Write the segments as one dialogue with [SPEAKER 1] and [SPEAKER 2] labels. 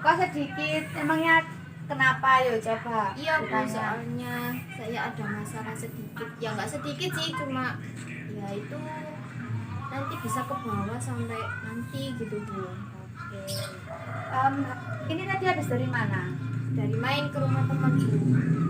[SPEAKER 1] Kok sedikit? Emangnya kenapa? Yuk coba.
[SPEAKER 2] Iya Bu,
[SPEAKER 1] Ditanya.
[SPEAKER 2] soalnya saya ada masalah sedikit. Ya nggak sedikit sih, cuma ya itu nanti bisa ke bawah sampai nanti gitu Bu.
[SPEAKER 1] Oke. Em, ini tadi habis dari mana?
[SPEAKER 2] Dari main ke rumah teman Bu.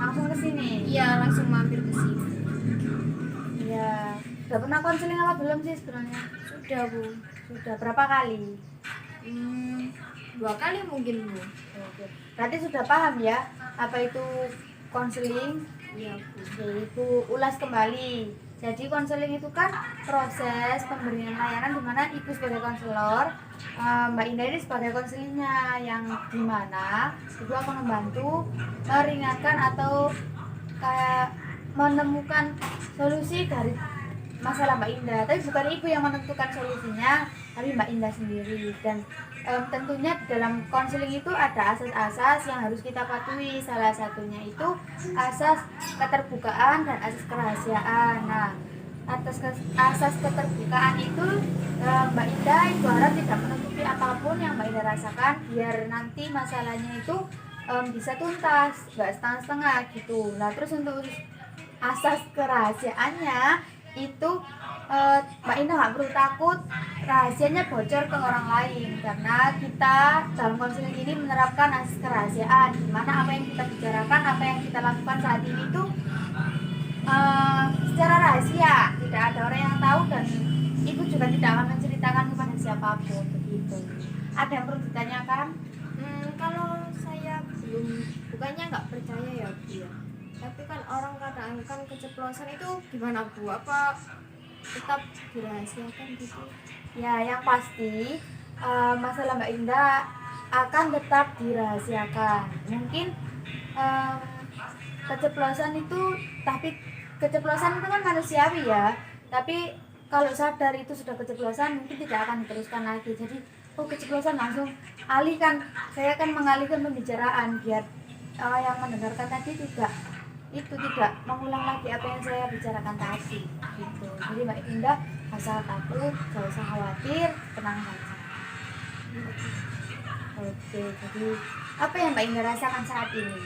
[SPEAKER 1] Langsung ke sini?
[SPEAKER 2] Iya, langsung mampir ke sini.
[SPEAKER 1] Iya. Udah pernah konseling apa belum sih sebenarnya?
[SPEAKER 2] Sudah Bu.
[SPEAKER 1] Sudah berapa kali?
[SPEAKER 2] 2 kali mungkin Bu.
[SPEAKER 1] Oke. Berarti sudah paham ya apa itu konseling?
[SPEAKER 2] Iya Bu.
[SPEAKER 1] Oke, Ibu ulas kembali. Jadi konseling itu kan proses pemberian layanan di mana Ibu sebagai konselor, Mbak Indah ini sebagai konselingnya, yang dimana Ibu akan membantu meringankan atau kayak menemukan solusi dari masalah Mbak Indah. Tapi bukan Ibu yang menentukan solusinya, tapi Mbak Indah sendiri. Dan tentunya di dalam konseling itu ada asas-asas yang harus kita patuhi. Salah satunya itu asas keterbukaan dan asas kerahasiaan. Nah, asas keterbukaan itu Mbak Indah Ibu harap tidak menutupi apapun yang Mbak Indah rasakan, biar nanti masalahnya itu bisa tuntas, nggak setengah-setengah gitu. Nah, terus untuk asas kerahasiaannya itu Mbak Indah nggak perlu takut rahasianya bocor ke orang lain, karena kita dalam konseling ini menerapkan asas kerahasiaan, dimana apa yang kita bicarakan, apa yang kita lakukan saat ini itu secara rahasia, tidak ada orang yang tahu, dan Ibu juga tidak akan menceritakan kepada siapapun begitu. Ada yang perlu ditanyakan?
[SPEAKER 2] Kalau saya bukannya nggak percaya ya Bu ya. Tapi kan orang kadang kan keceplosan itu gimana Bu? Apa tetap dirahasiakan gitu?
[SPEAKER 1] Ya, yang pasti masalah Mbak Indah akan tetap dirahasiakan. Mungkin keceplosan itu, tapi keceplosan itu kan manusiawi ya. Tapi kalau sadar itu sudah keceplosan, mungkin tidak akan diteruskan lagi. Jadi, oh keceplosan, langsung alihkan. Saya akan mengalihkan pembicaraan biar yang mendengarkan tadi tidak mengulang lagi apa yang saya bicarakan tadi gitu. Jadi Mbak Indah nggak usah takut, nggak usah khawatir, tenang saja. Oke, jadi apa yang Mbak Indah rasakan saat ini?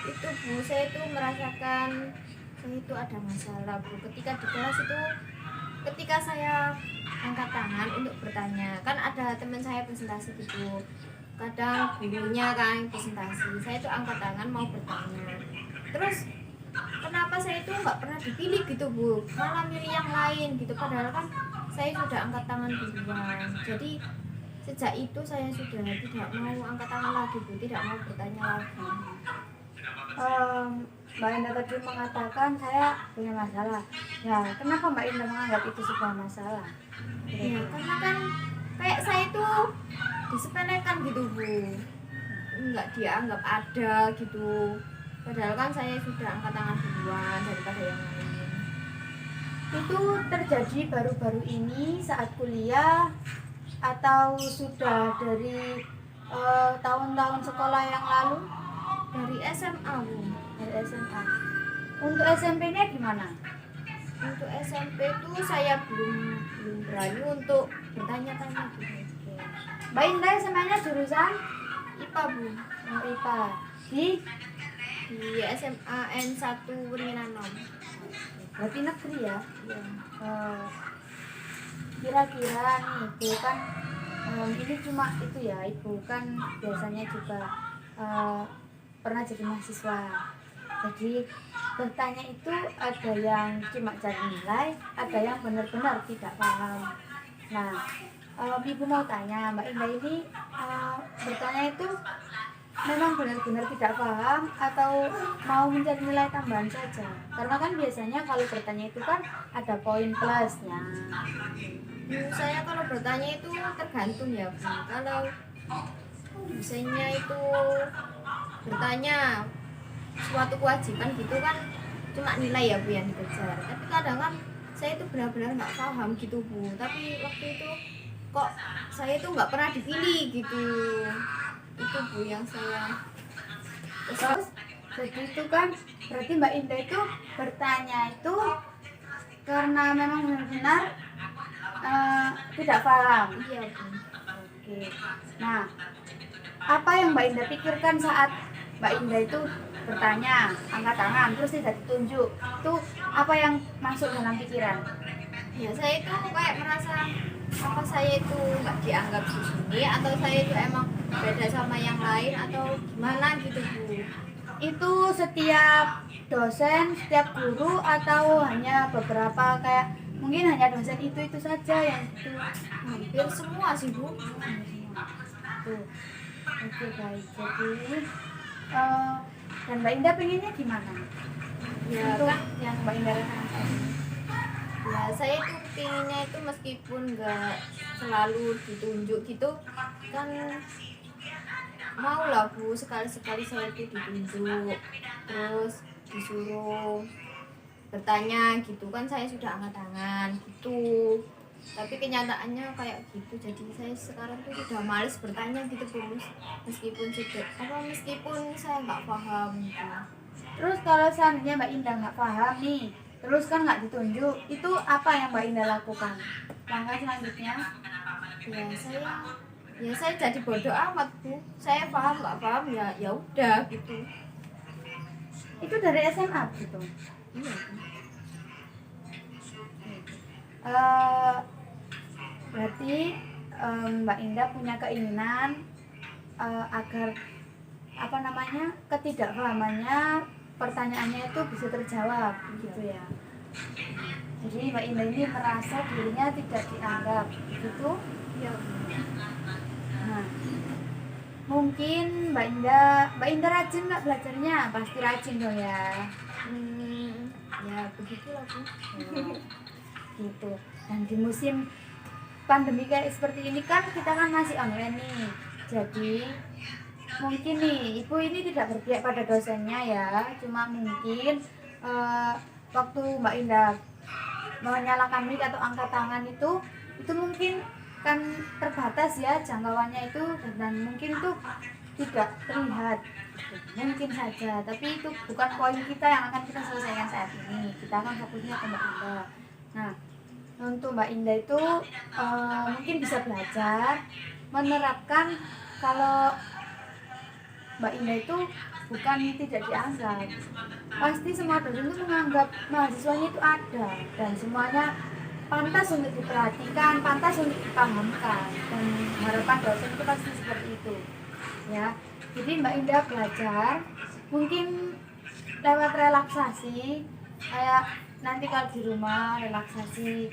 [SPEAKER 2] Itu Bu, saya itu merasakan saya itu ada masalah Bu. Ketika di kelas itu, ketika saya angkat tangan untuk bertanya, kan ada teman saya presentasi gitu. Kadang gurunya kan presentasi, saya itu angkat tangan mau bertanya. Terus kenapa saya itu nggak pernah dipilih gitu Bu, malah milih yang lain gitu, padahal kan saya sudah angkat tangan duluan. Jadi sejak itu saya sudah tidak mau angkat tangan lagi Bu, tidak mau bertanya lagi.
[SPEAKER 1] Mbak Indah tadi mengatakan saya punya masalah. Ya, kenapa Mbak Indah menganggap itu sebuah masalah?
[SPEAKER 2] Ya karena kan kayak saya itu disepelekan gitu Bu, nggak dianggap ada gitu, padahal kan saya sudah angkat tangan duluan daripada yang lain.
[SPEAKER 1] Itu terjadi baru-baru ini saat kuliah atau sudah dari tahun-tahun sekolah yang lalu?
[SPEAKER 2] Dari SMA Bu.
[SPEAKER 1] Dari SMA. Untuk SMP-nya gimana?
[SPEAKER 2] Untuk SMP itu saya belum berani untuk bertanya-tanya gitu.
[SPEAKER 1] Mbak Indah SMA-nya jurusan
[SPEAKER 2] IPA Bu.
[SPEAKER 1] IPA di
[SPEAKER 2] SMA N1 Weringanom.
[SPEAKER 1] berarti negeri ya?
[SPEAKER 2] Ya.
[SPEAKER 1] Kira-kira nih Ibu kan ini cuma itu ya, Ibu kan biasanya juga pernah jadi mahasiswa. Jadi bertanya itu ada yang cuma cari nilai, ada yang benar-benar tidak paham. Nah, Ibu mau tanya Mbak Indah ini bertanya itu memang benar-benar tidak paham atau mau mencari nilai tambahan saja? Karena kan biasanya kalau bertanya itu kan ada poin plusnya.
[SPEAKER 2] Saya kalau bertanya itu tergantung ya Bu. Kalau misalnya itu bertanya suatu kewajiban gitu kan cuma nilai ya Bu yang dikejar. Tapi kadang kan saya itu benar-benar nggak paham gitu Bu. Tapi waktu itu kok saya itu nggak pernah dipilih gitu. Itu Bu yang saya
[SPEAKER 1] Terus jadi itu kan berarti Mbak Indah itu bertanya itu karena memang benar-benar tidak paham.
[SPEAKER 2] iya Bu.
[SPEAKER 1] Oke. Nah, apa yang Mbak Indah pikirkan saat Mbak Indah itu bertanya, angkat tangan, terus tidak ditunjuk? Itu apa yang masuk dalam pikiran?
[SPEAKER 2] Ya saya itu kayak merasa apa saya itu nggak dianggap di sini atau saya itu emang beda sama yang lain atau gimana gitu Bu.
[SPEAKER 1] Itu setiap dosen, setiap guru, atau hanya beberapa, kayak mungkin hanya dosen itu saja yang itu?
[SPEAKER 2] Hampir semua sih Bu.
[SPEAKER 1] Tuh. Oke, baik. Jadi dan Mbak Indah pengennya gimana?
[SPEAKER 2] Ya
[SPEAKER 1] Untuk
[SPEAKER 2] kan
[SPEAKER 1] yang Mbak Indah rasakan.
[SPEAKER 2] ya saya itu pinginnya itu meskipun nggak selalu ditunjuk gitu kan, mau lah Bu sekali-sekali saya itu ditunjuk terus disuruh bertanya gitu kan, saya sudah angkat tangan gitu, tapi kenyataannya kayak gitu. Jadi saya sekarang tuh sudah males bertanya gitu Bu, meskipun saya nggak paham gitu.
[SPEAKER 1] Terus kalau seandainya Mbak Indah nggak paham nih, terus kan nggak ditunjuk, itu apa yang Mbak Indah lakukan? Langkah selanjutnya?
[SPEAKER 2] Ya saya jadi bodoh amat Bu, saya paham nggak paham ya udah gitu.
[SPEAKER 1] Itu dari SMA gitu.
[SPEAKER 2] Iya Bu.
[SPEAKER 1] Eh, Berarti Mbak Indah punya keinginan agar apa namanya, ketidakpahamannya, pertanyaannya itu bisa terjawab gitu ya. Jadi Mbak Indah ini merasa dirinya tidak dianggap gitu.
[SPEAKER 2] Iya Bu.
[SPEAKER 1] Nah, mungkin Mbak Indah rajin nggak belajarnya? Pasti rajin dong ya.
[SPEAKER 2] Ya begitulah Bu.
[SPEAKER 1] Gitu. Dan di musim pandemi kayak seperti ini kan kita kan masih online nih. Jadi mungkin nih ibu ini tidak berpihak pada dosennya ya, cuma mungkin waktu Mbak Indah menyalakan mic atau angkat tangan itu mungkin kan terbatas ya jangkauannya itu, dan mungkin itu tidak terlihat, mungkin saja, tapi itu bukan poin kita yang akan kita selesaikan saat ini. Kita akan fokusnya ke Mbak Indah. Nah, untuk Mbak Indah itu mungkin bisa belajar menerapkan kalau Mbak Indah itu bukan tidak dianggap. Pasti semua dosen itu menganggap mahasiswanya itu ada, dan semuanya pantas untuk diperhatikan, pantas untuk dipahamkan, dan harapan dosen itu pasti seperti itu ya. Jadi Mbak Indah belajar mungkin lewat relaksasi, kayak nanti kalau di rumah relaksasi,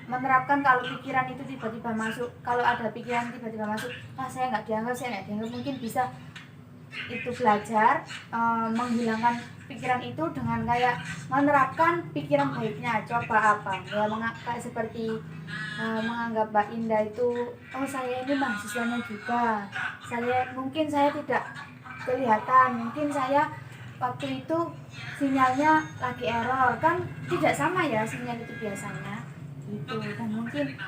[SPEAKER 1] menerapkan kalau pikiran itu tiba-tiba masuk, kalau ada pikiran tiba-tiba masuk, saya nggak dianggap, mungkin bisa itu belajar menghilangkan pikiran itu dengan kayak menerapkan pikiran baiknya. Coba apa ya, kayak seperti menganggap Mbak Indah itu, saya ini mahasiswanya juga, mungkin saya tidak kelihatan, mungkin saya waktu itu sinyalnya lagi error, kan tidak sama ya sinyal itu biasanya gitu. Dan mungkin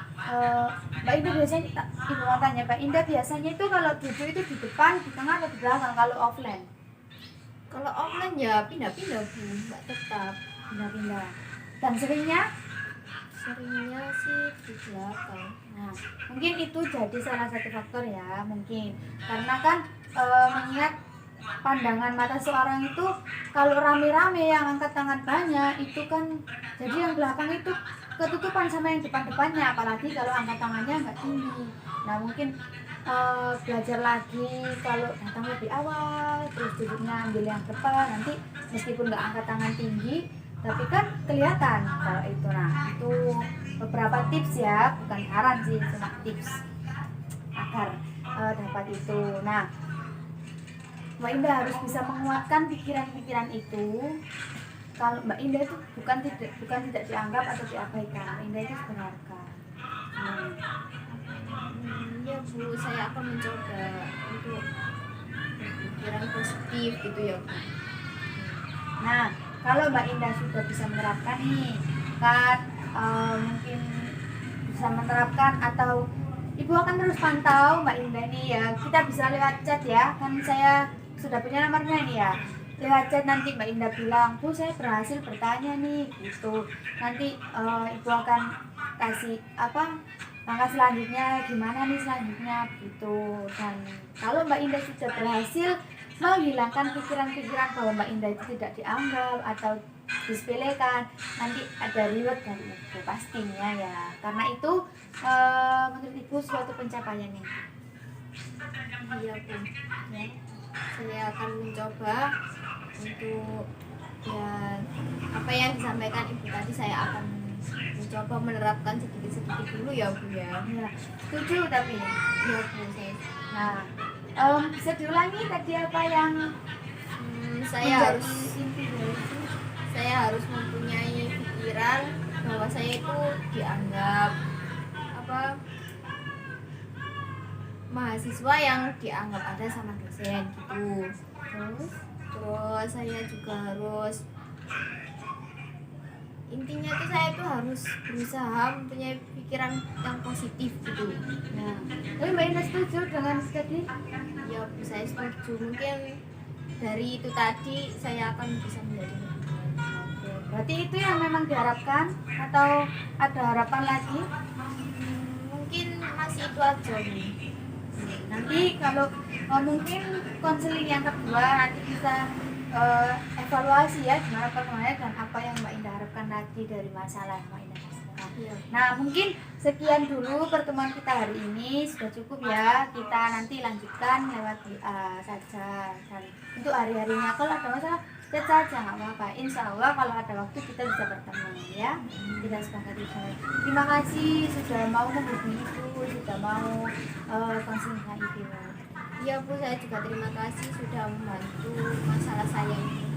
[SPEAKER 1] Mbak Indah biasanya, ibu mau tanya, Mbak Indah biasanya itu kalau duduk itu di depan, di tengah, atau di belakang kalau offline?
[SPEAKER 2] Kalau offline ya pindah-pindah Bu, nggak tetap.
[SPEAKER 1] Pindah-pindah. Dan seringnya
[SPEAKER 2] Sih di belakang.
[SPEAKER 1] nah, mungkin itu jadi salah satu faktor ya, mungkin karena kan mengingat pandangan mata seorang itu, kalau rame-rame yang angkat tangan banyak itu kan, jadi yang belakang itu ketutupan sama yang depan-depannya, apalagi kalau angkat tangannya nggak tinggi. Nah, mungkin belajar lagi kalau datang lebih awal, terus duduknya ambil yang depan, nanti meskipun nggak angkat tangan tinggi tapi kan kelihatan kalau itu. Nah, itu beberapa tips ya, bukan saran sih, cuma tips agar dapat itu. Nah, Mbak Indah harus bisa menguatkan pikiran-pikiran itu. Kalau Mbak Indah itu bukan tidak dianggap atau diabaikan, Mbak Indah itu berharga.
[SPEAKER 2] Ya Bu, saya akan mencoba untuk berpikiran positif gitu ya Bu.
[SPEAKER 1] Nah, kalau Mbak Indah sudah bisa menerapkan nih, kan mungkin bisa menerapkan, atau Ibu akan terus pantau Mbak Indah nih ya. Kita bisa lewat chat ya, kan saya sudah punya nomornya nih ya. Lewat chat nanti Mbak Indah bilang, Bu saya berhasil bertanya nih gitu. Nanti Ibu akan kasih apa langkah selanjutnya, gimana nih selanjutnya gitu. Dan kalau Mbak Indah sudah berhasil menghilangkan pikiran-pikiran bahwa Mbak Indah itu tidak dianggap atau disepelekan, nanti ada reward dari ibu pastinya ya, karena itu menurut ibu suatu pencapaian yang
[SPEAKER 2] Iya Bu, ya, saya akan mencoba untuk ya apa yang disampaikan ibu tadi, saya akan mencoba menerapkan sedikit-sedikit dulu ya Bu ya.
[SPEAKER 1] ya, setuju tapi
[SPEAKER 2] Iya Bu,
[SPEAKER 1] bisa diulangi tadi apa yang
[SPEAKER 2] saya
[SPEAKER 1] menjadi
[SPEAKER 2] harus
[SPEAKER 1] inti dari itu?
[SPEAKER 2] saya harus mempunyai pikiran bahwa saya itu dianggap apa mahasiswa yang dianggap ada sama dosen gitu. Terus saya juga harus, intinya tuh saya tuh harus berusaha mempunyai pikiran yang positif gitu.
[SPEAKER 1] Nah, tapi Mbak Indah setuju dengan tadi?
[SPEAKER 2] Ya Bu, saya setuju, mungkin dari itu tadi saya akan bisa menjadi lebih baik.
[SPEAKER 1] Oke, berarti itu yang memang diharapkan atau ada harapan lagi?
[SPEAKER 2] Mungkin masih itu aja Bu.
[SPEAKER 1] Nanti kalau mungkin konseling yang kedua nanti bisa evaluasi ya gimana perkembangannya dan apa yang Mbak Indah harapkan lagi dari masalah yang Mbak Indah rasakan.
[SPEAKER 2] Iya.
[SPEAKER 1] Nah mungkin sekian dulu pertemuan kita hari ini, sudah cukup ya, kita nanti lanjutkan lewat WA saja dan untuk hari-harinya kalau ada masalah chat saja nggak apa-apa, insya Allah kalau ada waktu kita bisa bertemu ya, kita sepakati saja. Terima kasih sudah mau menghubungi Ibu, sudah mau konseling ibu.
[SPEAKER 2] Iya Bu, saya juga terima kasih sudah membantu masalah saya ini.